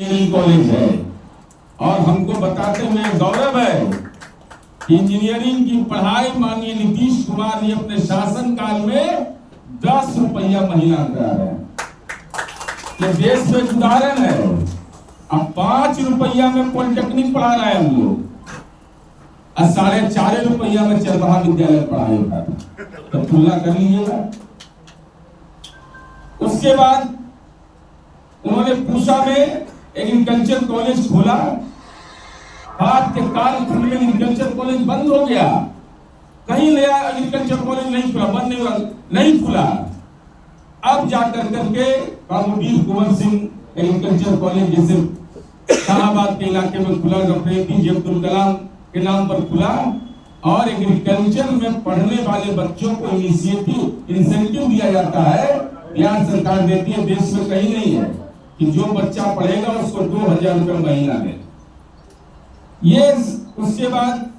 Engineering college है और हमको बताते हुए गौरव है कि इंजीनियरिंग की पढ़ाई माननीय नीतीश कुमार ने अपने शासन काल में 10 रुपया महीना करा है। ये देश में उदाहरण है। अब 5 रुपया में पॉलिटेक्निक पढ़ा रहा है हम लोग और 4.5 रुपया में चल रहा विद्यालय पढ़ाई होता था। तो तुलना कर लीजिएगा। उसके बाद उन्होंने पूसा में एग्रीकल्चर कॉलेज खोला। बाद के कालखंड में एग्रीकल्चर कॉलेज बंद हो गया। कहीं नया एग्रीकल्चर कॉलेज नहीं खुला, बंद नहीं खुला। अब जाकर करके बाबू वीर कुंवर सिंह एग्रीकल्चर कॉलेज जैसे शाहबाद के इलाके में खुला, डॉक्टर APJ अब्दुल कलाम के नाम पर खुला और एग्रीकल्चर में पढ़ने वाले बच्चों को इंसेंटिव दिया जाता है। बिहार सरकार देती है, देश में कहीं नहीं है कि जो बच्चा पढ़ेगा उसको 2000 रुपये महीना दे। ये उसके बाद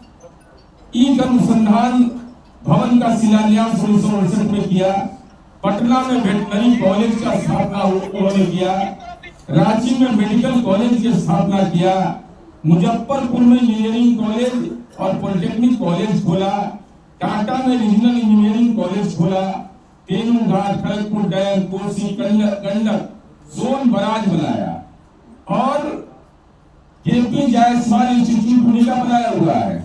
ईक अनुसंधान भवन का शिलान्यास 1968 में किया। पटना में वेटनरी कॉलेज का स्थापना उन्होंने किया। रांची में मेडिकल कॉलेज की स्थापना किया। मुजफ्फरपुर में इंजीनियरिंग कॉलेज और पॉलिटेक्निक कॉलेज खोला। टाटा में रीजनल इंजीनियरिंग कॉलेज खोला। Tenughat, Kharagpur dam, Kosi, Gandak zone barrage बनाया और KP जायसवाल इंस्टीट्यूट पुणे का बनाया हुआ है।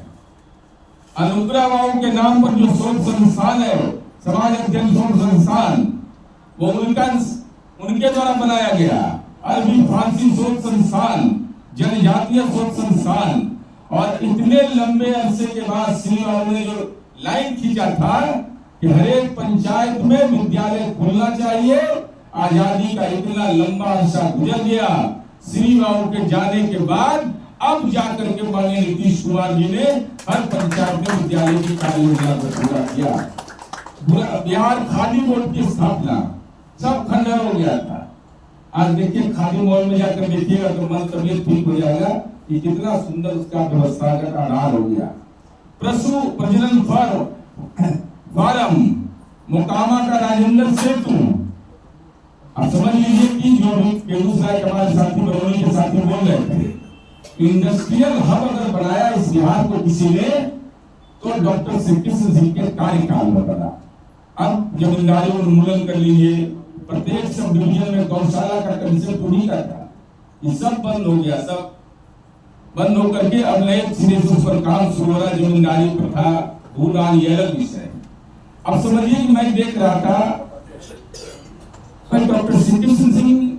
अनुग्रह बाबू के नाम पर जो शोध संस्थान है, समाज अध्ययन शोध संस्थान, वो उनके द्वारा बनाया गया। अरबी फारसी शोध संस्थान, जनजातीय शोध संस्थान। और इतने लंबे अरसे के बाद श्री बाबू ने जो लाइन खींचा था कि हर एक पंचायत में विद्यालय खोलना चाहिए। आजादी का इतना लंबा अरसा गुजर गया। श्री बाबू के जाने के बाद अब जाकर के माननीय नीतीश कुमार जी ने हर पंचायत में विद्यालय की कार्य योजना को पूरा किया। बिहार खादी बोर्ड की स्थापना, सब खंडन हो गया था। आज देखिए खादी मॉल में जाकर देखिएगा तो मन तबियत ठीक हो जाएगा कि कितना सुंदर उसका व्यवस्थागत आधार हो गया। पशु प्रजनन फार्म, मोकामा का राजेंद्र सेतु। अब समझ लीजिए कि जो बेगूसराय के हमारे साथी बरौनी के साथी बोल रहे थे, इंडस्ट्रियल हब अगर बनाया इस बिहार को किसी ने तो डॉक्टर श्री कृष्ण सिंह के कार्यकाल में बना। अब जमींदारी उन्मूलन कर लीजिए, प्रत्येक सब डिवीजन में गौशाला का कंसेप्ट उन्हीं का था। ये सब बंद हो गया, सब बंद होकर के अब नए सिरे से उस पर काम शुरू हो रहा। जमींदारी प्रथा, भूदान, ये अलग विषय। अब समझिए कि मैं देख रहा था डॉक्टर श्री कृष्ण सिंह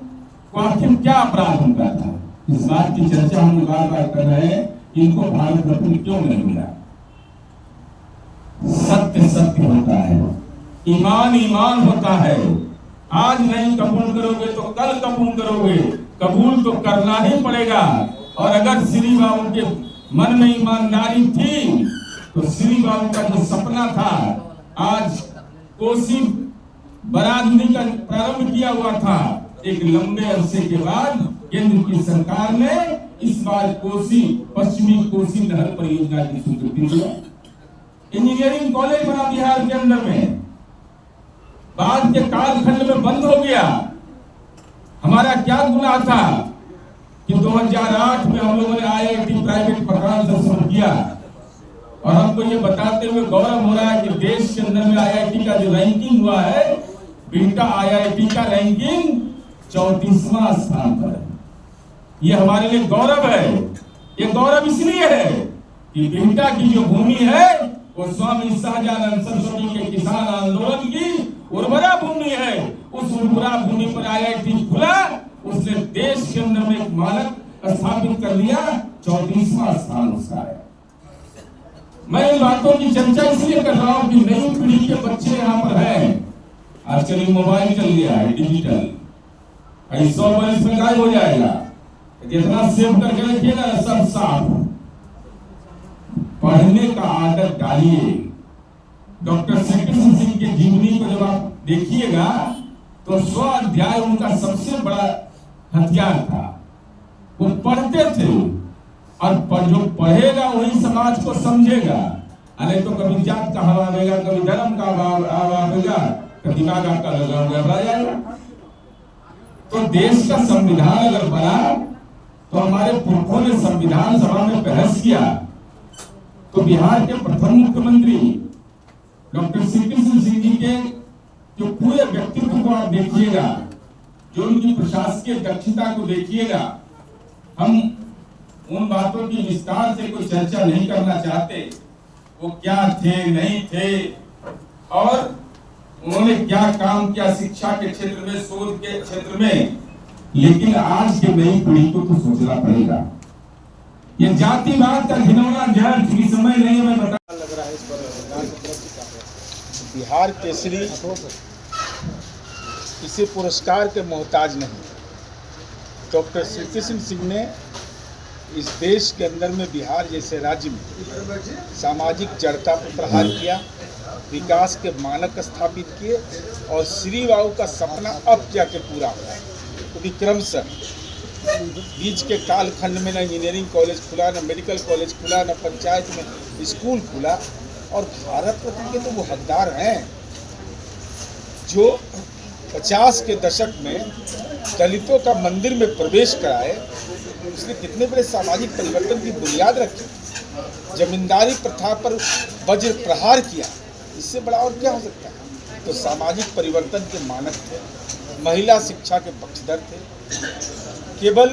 को आखिर क्या अपराध उनका था। इस बात की चर्चा हम बार बार कर रहे हैं कि इनको भारत रत्न क्यों नहीं मिला। सत्य सत्य होता है, ईमान ईमान होता है। आज नहीं कबूल करोगे तो कल कबूल करोगे, कबूल तो करना ही पड़ेगा। और अगर श्री बाबू के मन में ईमानदारी थी तो श्री बाबू का जो सपना था, आज कोसी बरादरी का प्रारंभ किया हुआ था, एक लंबे अरसे के बाद केंद्र की सरकार ने इस बार कोसी, पश्चिमी कोसी नहर परियोजना की स्वीकृति दी। इंजीनियरिंग कॉलेज बना बिहार के अंदर में, बाद के कालखंड में बंद हो गया। हमारा क्या गुनाह था कि 2008 में हम लोगों ने IIT प्राइवेट प्रकार से शुरू किया और हमको ये बताते हुए गौरव हो रहा है कि देश के अंदर में IIT का जो रैंकिंग हुआ है, बिहटा IIT का रैंकिंग 34वां स्थान पर है। ये हमारे लिए गौरव है। ये गौरव इसलिए है कि बिहटा की जो भूमि है वो स्वामी शाहजानंद सरस्वती के किसान आंदोलन की उर्वरा भूमि है। उस उर्वरा भूमि पर IIT खुला, उसने देश के अंदर में एक मानक स्थापित कर दिया। 34वां स्थान उसका है। मैं इन बातों की चर्चा इसलिए कर रहा हूं कि नई पीढ़ी के बच्चे यहाँ पर हैं। आजकल ये मोबाइल चल गया है, डिजिटल, 100 वर्ष में गायब हो जाएगा। जितना सेव करके रखिएगा सब साफ। पढ़ने का आदत डालिए। डॉक्टर श्री कृष्ण सिंह के जीवनी को जब आप देखिएगा तो 100 अध्याय उनका सबसे बड़ा हथियार था। वो पढ़ते थे और जो पढ़ेगा वही समाज को समझेगा। अरे तो कभी जात का हवा देगा, कभी धर्म का हवा देगा, तो दिमाग आपका लगा हुआ जाएगा। तो देश का संविधान अगर बना हमारे पुरखों ने संविधान सभा में बहस किया तो बिहार के प्रथम मुख्यमंत्री डॉक्टर श्री कृष्ण सिंह जी के जो पूरे व्यक्तित्व को आप देखिएगा, जो उनकी प्रशासकीय दक्षता को देखिएगा। हम उन बातों की विस्तार से कोई चर्चा नहीं करना चाहते, वो क्या थे नहीं थे और उन्होंने क्या काम किया शिक्षा के क्षेत्र में, शोध के क्षेत्र में। लेकिन आज के नई पीढ़ी को तो सोचना पड़ेगा। ये जातिवाद का घिनौना जहर की समय नहीं, मैं बता लग रहा है इस पर बिहार केसरी किसी पुरस्कार के मोहताज नहीं। डॉक्टर श्री कृष्ण सिंह ने इस देश के अंदर में बिहार जैसे राज्य में सामाजिक जड़ता पर प्रहार किया, विकास के मानक स्थापित किए और श्री बाबू का सपना अब जाके पूरा हुआ। क्योंकि क्रमशः बीच के कालखंड में न इंजीनियरिंग कॉलेज खुला, न मेडिकल कॉलेज खुला, न पंचायत में स्कूल खुला। और भारत रत्न के तो वो हकदार हैं जो 50 के दशक में दलितों का मंदिर में प्रवेश कराए। उसने कितने बड़े सामाजिक परिवर्तन की बुनियाद रखी, जमींदारी प्रथा पर वज्र प्रहार किया। इससे बड़ा और क्या हो सकता है। तो सामाजिक परिवर्तन के मानक थे, महिला शिक्षा के पक्षधर थे। केवल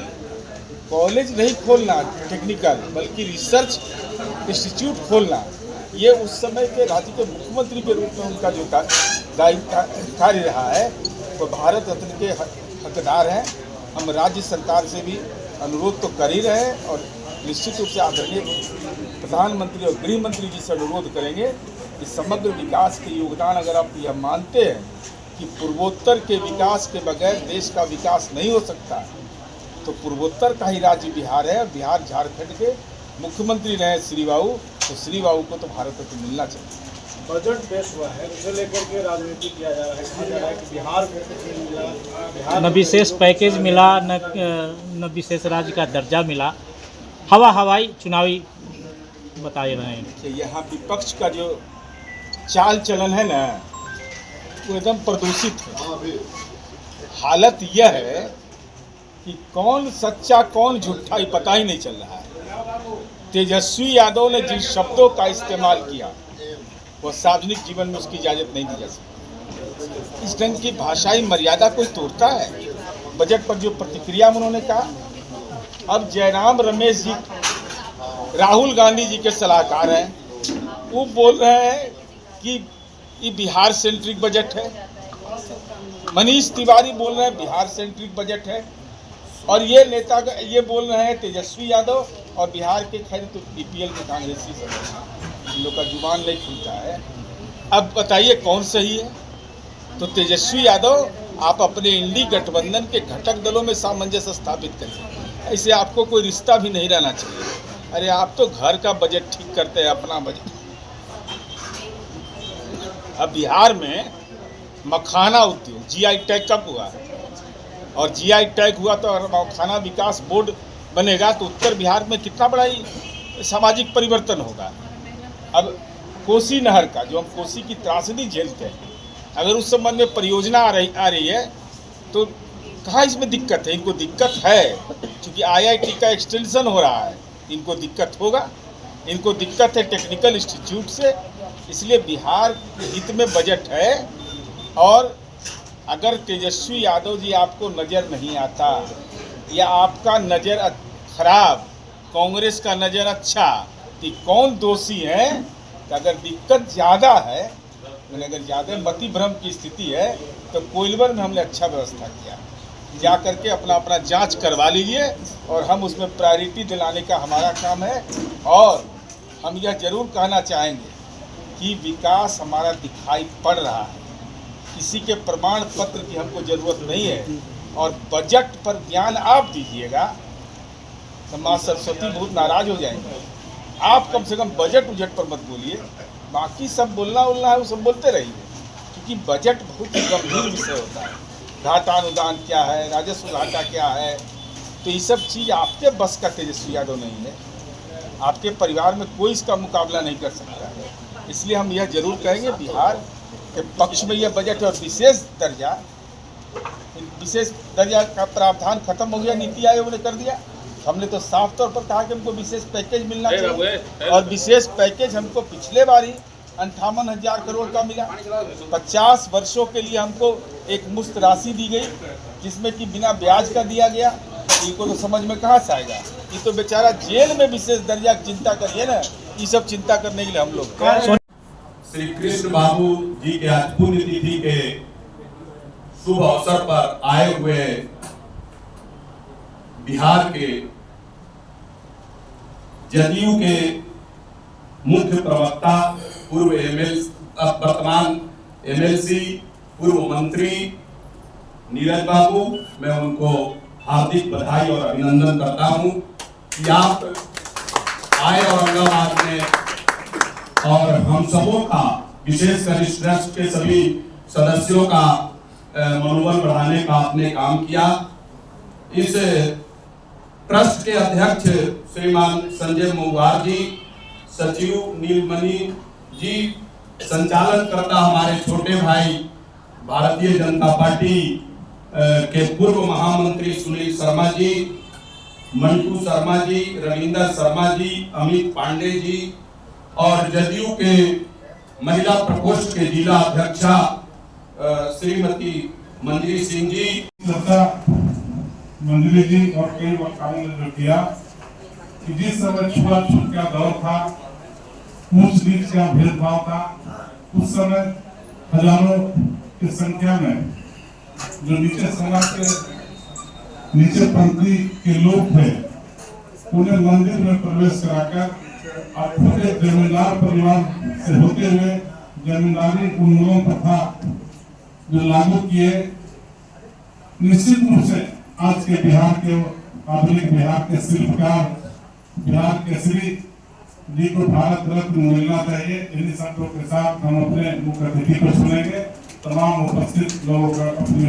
कॉलेज नहीं खोलना टेक्निकल, बल्कि रिसर्च इंस्टीट्यूट खोलना, ये उस समय के राज्य के मुख्यमंत्री के रूप में उनका जो कार्य रहा है। तो भारत रत्न के हकदार हैं। हम राज्य सरकार से भी अनुरोध तो कर ही रहे हैं और निश्चित रूप से आदरणीय प्रधानमंत्री और गृह मंत्री जी से अनुरोध करेंगे कि समग्र विकास के योगदान, अगर आप यह मानते हैं कि पूर्वोत्तर के विकास के बगैर देश का विकास नहीं हो सकता, तो पूर्वोत्तर का ही राज्य बिहार है। बिहार झारखंड के मुख्यमंत्री रहे श्री बाबू, तो श्री बाबू को तो भारत रत्न मिलना चाहिए। बजट पेश हुआ है, उसे लेकर के राजनीति किया जा रहा है, कहा जा रहा है कि बिहार को कुछ नहीं मिला, बिहार न विशेष पैकेज मिला, न विशेष राज्य का दर्जा मिला। हवाई चुनावी बताए रहे हैं कि यहाँ विपक्ष का जो चाल चलन है ना, वो एकदम प्रदूषित है। हालत यह है कि कौन सच्चा कौन झूठा ये पता ही नहीं चल रहा है। तेजस्वी यादव ने जिन शब्दों का इस्तेमाल किया वो सार्वजनिक जीवन में उसकी इजाज़त नहीं दी जा सकती। इस ढंग की भाषाई मर्यादा कोई तोड़ता है। बजट पर जो प्रतिक्रिया उन्होंने कहा, अब जयराम रमेश जी राहुल गांधी जी के सलाहकार हैं, वो बोल रहे हैं कि ये बिहार सेंट्रिक बजट है। मनीष तिवारी बोल रहे हैं बिहार सेंट्रिक बजट है। और ये नेता ये बोल रहे हैं तेजस्वी यादव और बिहार के खैर तो बीपीएल के कांग्रेसी सदस्य, इन लोग का जुबान नहीं खुलता है। अब बताइए कौन सही है। तो तेजस्वी यादव, आप अपने इंडी गठबंधन के घटक दलों में सामंजस्य स्थापित करिए। ऐसे आपको कोई रिश्ता भी नहीं रहना चाहिए। अरे आप तो घर का बजट ठीक करते हैं, अपना बजट। अब बिहार में मखाना उद्योग जीआई टैग कब हुआ है, और जीआई टैग हुआ तो मखाना विकास बोर्ड बनेगा तो उत्तर बिहार में कितना बड़ा ही सामाजिक परिवर्तन होगा। अब कोसी नहर का, जो हम कोसी की त्रासदी झेलते हैं, अगर उस संबंध में परियोजना आ रही है तो कहाँ इसमें दिक्कत है। इनको दिक्कत है क्योंकि आईआईटी का एक्सटेंशन हो रहा है, इनको दिक्कत होगा। इनको दिक्कत है टेक्निकल इंस्टीट्यूट से। इसलिए बिहार के हित में बजट है। और अगर तेजस्वी यादव जी आपको नज़र नहीं आता या आपका नज़र खराब, कांग्रेस का नज़र अच्छा, कि कौन दोषी है। तो अगर दिक्कत ज़्यादा है, अगर ज़्यादा मति भ्रम की स्थिति है, तो कोइलवर में हमने अच्छा व्यवस्था किया। जा करके अपना जांच करवा लीजिए और हम उसमें प्रायोरिटी दिलाने का हमारा काम है। और हम यह जरूर कहना चाहेंगे कि विकास हमारा दिखाई पड़ रहा है। किसी के प्रमाण पत्र की हमको ज़रूरत नहीं है। और बजट पर ज्ञान आप दीजिएगा तो माँ सरस्वती बहुत नाराज़ हो जाएंगे। आप कम से कम बजट उजट पर मत बोलिए, बाकी सब बोलना है वो सब बोलते रहिए, क्योंकि बजट बहुत ही गंभीर विषय होता है। घाटा अनुदान क्या है, राजस्व घाटा क्या है, तो ये सब चीज़ आपके बस का तेजस्वी यादव नहीं है। आपके परिवार में कोई इसका मुकाबला नहीं कर सकता है। इसलिए हम यह जरूर कहेंगे बिहार के पक्ष में यह बजट और विशेष दर्जा का प्रावधान खत्म हो गया, नीति आयोग ने कर दिया। हमने तो साफ तौर पर कहा कि हमको विशेष पैकेज मिलना चाहिए, और विशेष पैकेज हमको पिछले बार ही 58,000 करोड़ का मिला। 50 वर्षों के लिए हमको एक मुफ्त राशि दी गई, जिसमें कि बिना ब्याज का दिया गया। इनको तो समझ में कहाँ से आएगा, ये तो बेचारा जेल में विशेष दर्जा की चिंता करिए ना, ये सब चिंता करने के लिए हम लोग। श्री कृष्ण बाबू जी के आज पुण्यतिथि के शुभ अवसर पर आए हुए बिहार के जदयू के मुख्य प्रवक्ता, पूर्व वर्तमान एमएलसी, पूर्व मंत्री नीरज बाबू, मैं उनको हार्दिक बधाई और अभिनंदन करता हूं कि आप आए औरंगाबाद में, और हम सबों का, विशेषकर इस ट्रस्ट के सभी सदस्यों का मनोबल बढ़ाने का आपने काम किया। इस ट्रस्ट के अध्यक्ष श्रीमान संजय मुंगवार जी, सचिव नीलमणि जी, संचालन करता हमारे छोटे भाई भारतीय जनता पार्टी के पूर्व महामंत्री सुनील शर्मा जी, मंटू शर्मा जी, रविंदर शर्मा जी, अमित पांडे जी, और जदयू के महिला प्रकोष्ठ के जिला अध्यक्षा श्रीमती मंजरी सिंह जी, मंजरी जी और कई वक्ताओं ने जो किया कि जिस समय छुआछूत का दौर था, ऊंच नीच का भेदभाव था, उस समय हजारों की संख्या में जो नीचे समाज के नीचे पंक्ति के लोग थे, उन्हें मंदिर में प्रवेश कराकर और खुद एक जमींदार परिवार से होते हुए जमींदारी उन्मूलन प्रथा जो लागू किए, निश्चित रूप से आज के बिहार के आधुनिक बिहार के शिल्पकार, बिहार केसरी जी को भारत रत्न मिलना चाहिए। इन्हीं शब्दों के साथ हम अपने मुख्य अतिथि को सुनेंगे। तमाम उपस्थित लोगों का अपनी